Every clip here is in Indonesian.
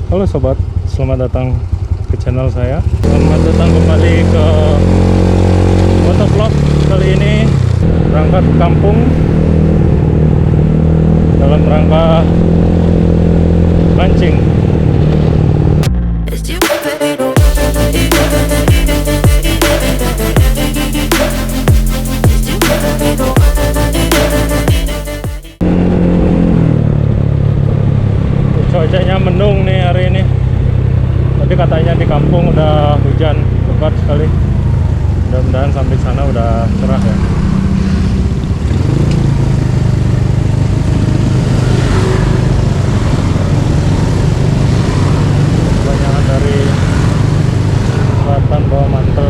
Halo sobat, selamat datang ke channel saya. Selamat datang kembali ke motovlog. Kali ini berangkat ke kampung dalam rangka mancing. Cuacanya mendung nih hari ini. Tadi katanya di kampung udah hujan lebat sekali. Mudah-mudahan sampai sana udah cerah ya. Kebanyakan dari selatan bawa mantel,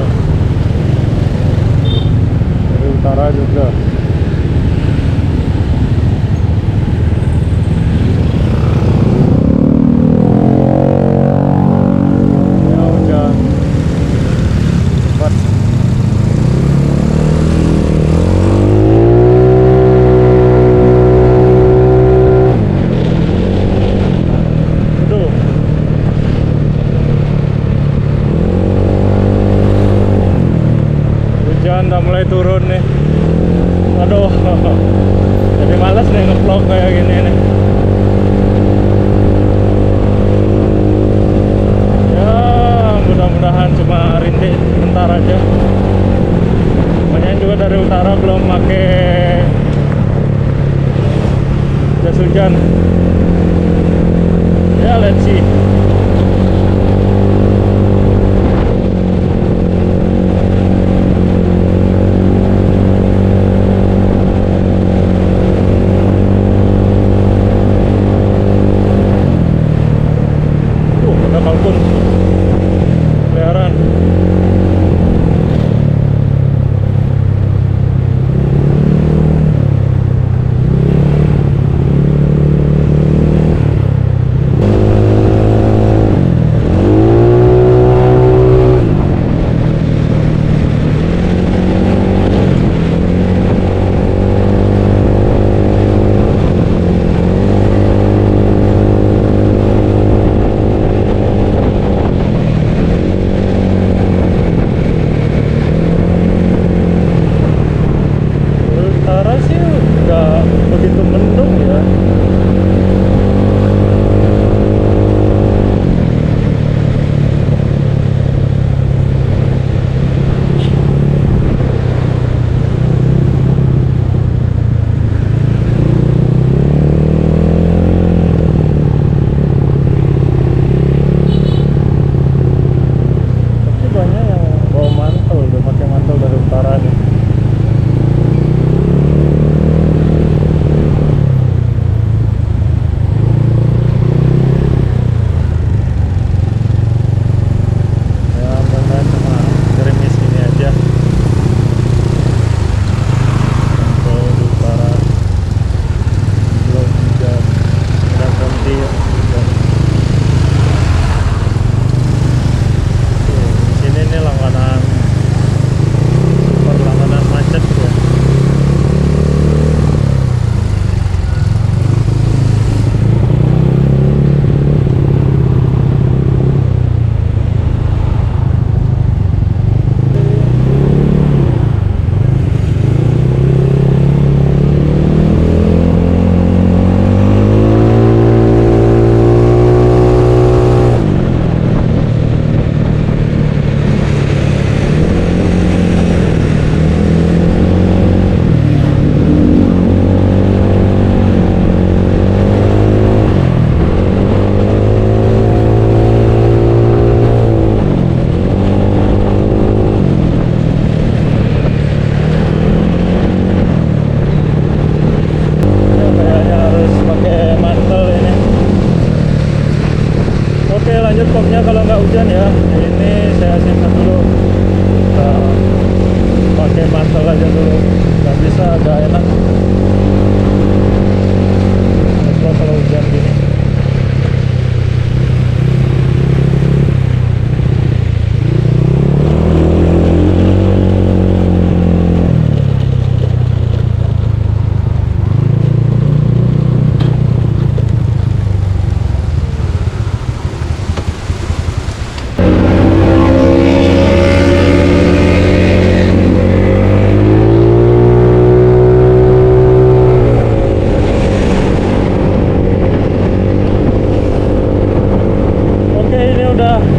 dari utara juga. Udah mulai turun nih. Aduh, jadi males nih nge-vlog kayak gini nih. Ya mudah-mudahan cuma rintik bentar aja. Banyak juga dari utara belum pakai jas hujan. Ya let's see. Kalkun peliharaan.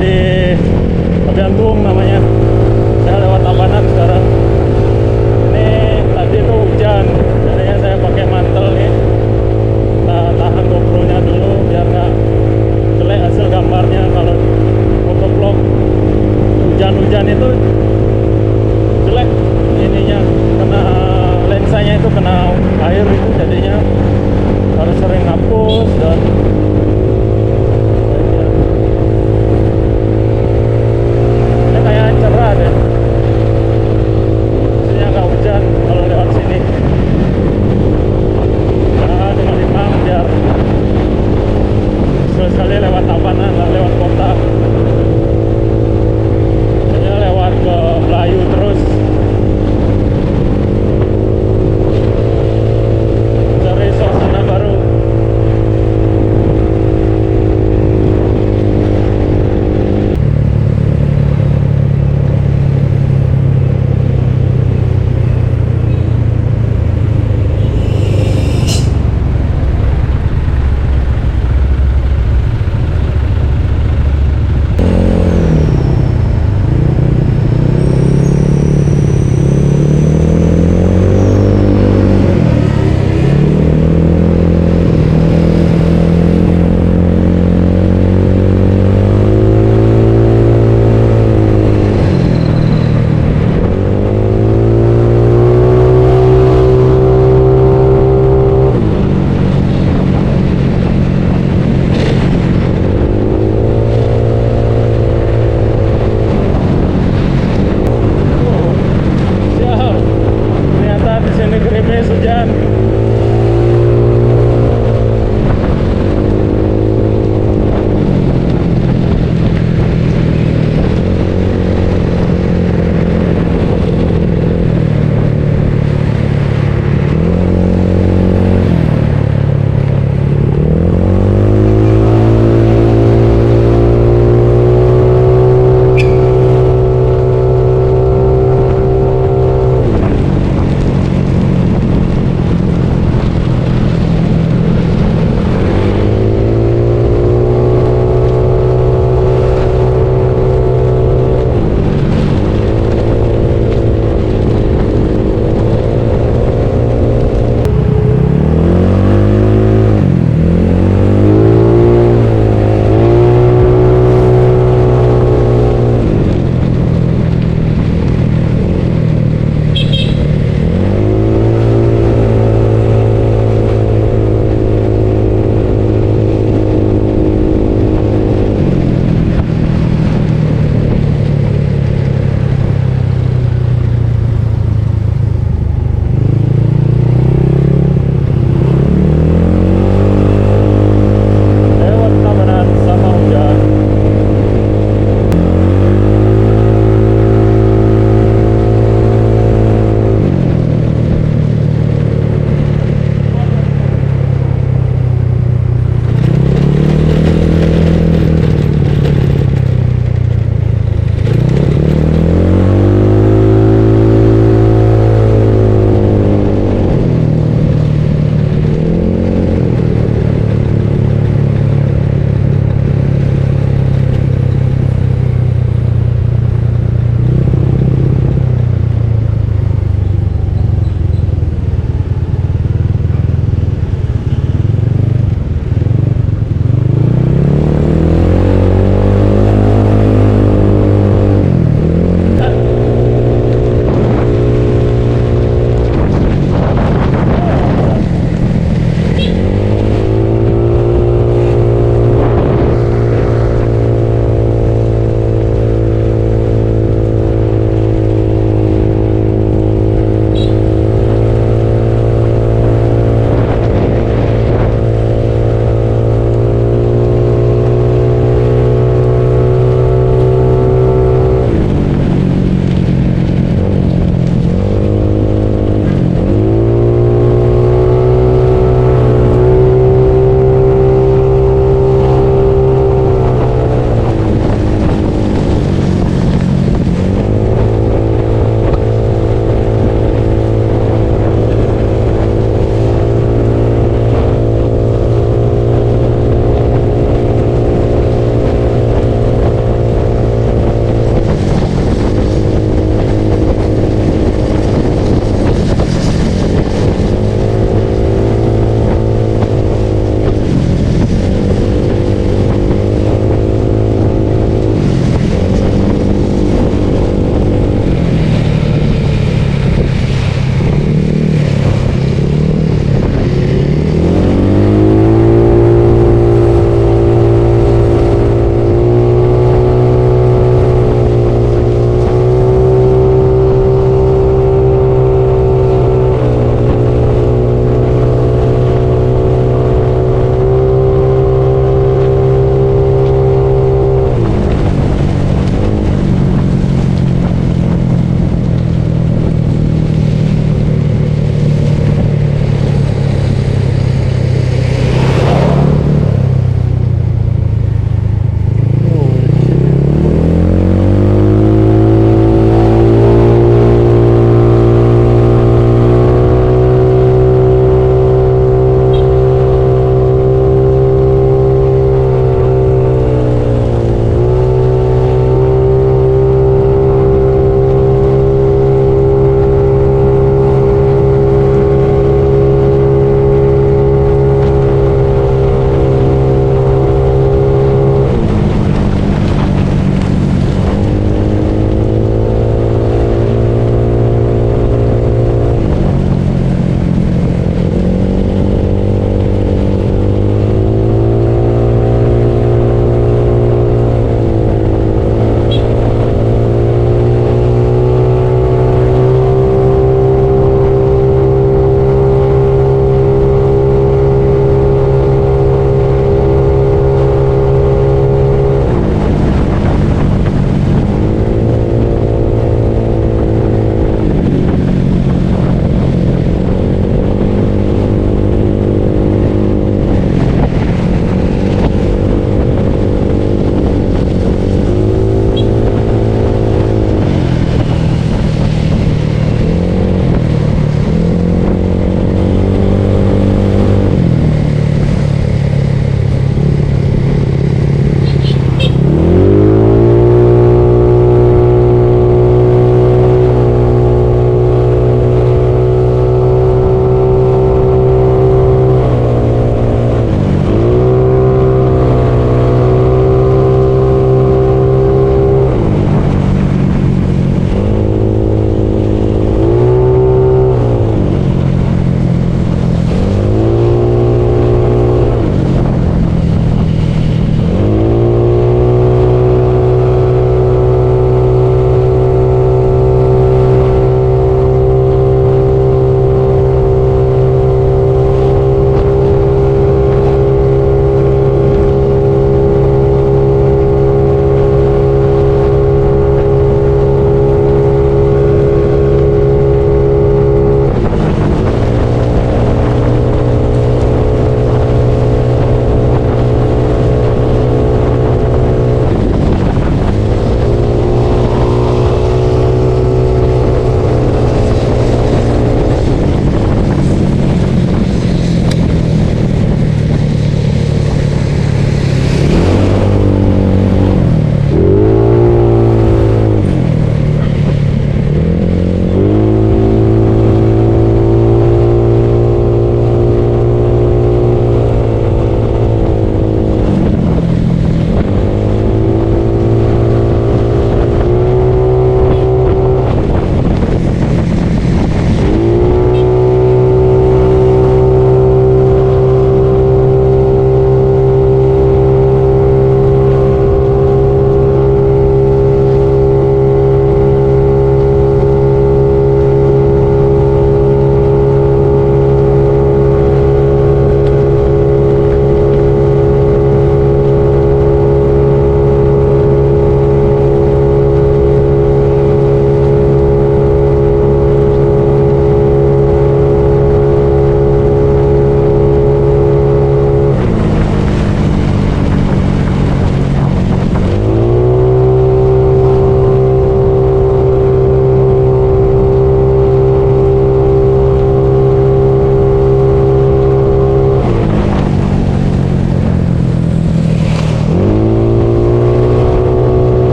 di Tapiantung namanya. Saya lewat Tabanan sekarang. Ini tadi tuh hujan, jadinya saya pakai mantel nih. Tahan GoPro-nya dulu biar nggak jelek hasil gambarnya kalau motovlog. Hujan-hujan itu jelek ininya, kena lensanya itu kena air itu, jadinya harus sering hapus dan ini kayak cerah deh. Maksudnya nggak hujan kalau lewat sini. Nah, dengan imam biar sekali lewat Tabanan, nggak lewat kota. Hanya lewat ke Melayu terus. Cari suasana baru.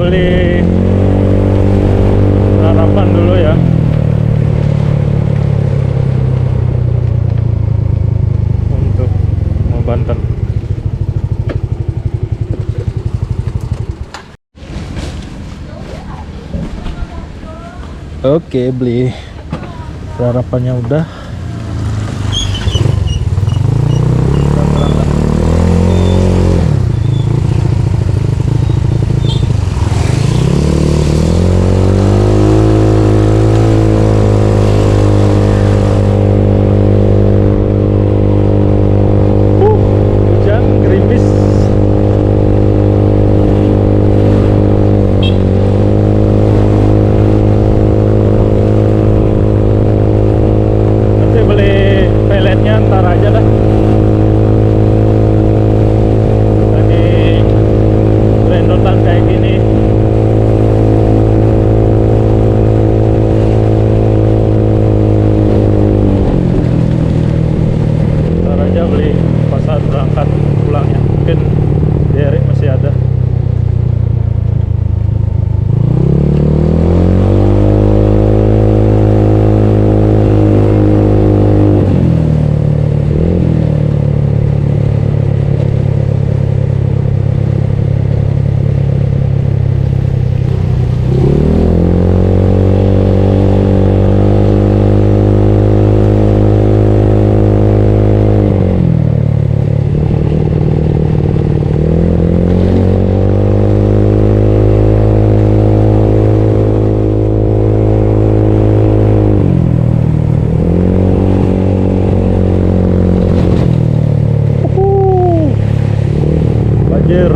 beli sarapan dulu ya. Untuk mau Banten. Oke, beli sarapannya udah. Kita berangkat. Hujan gerimis. Nanti beli peletnya ntar aja dah. Lagi rendotan kayak gini. Ntar aja beli pas saat berangkat pulangnya. Mungkin Derek masih ada. Banjir.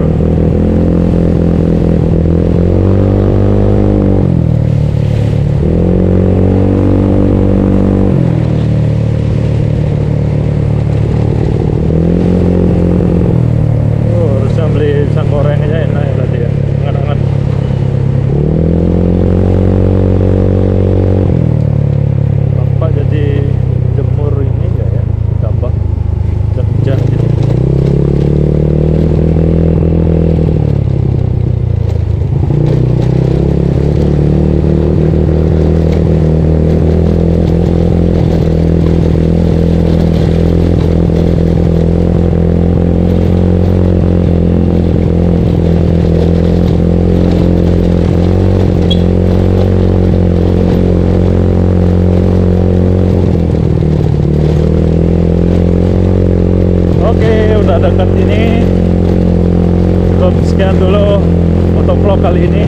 Harusnya beli pisang goreng aja enak ya tadi ya. Hangat-hangat. Bapak jadi jemur ini enggak ya? Tambah hujan gitu. Oke, udah dekat ini. Cukup sekian dulu motovlog kali ini.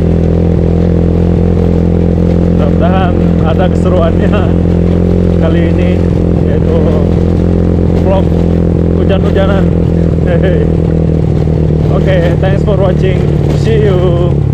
Mudah-mudahan ada keseruannya kali ini, yaitu vlog hujan-hujanan. Oke, thanks for watching. See you.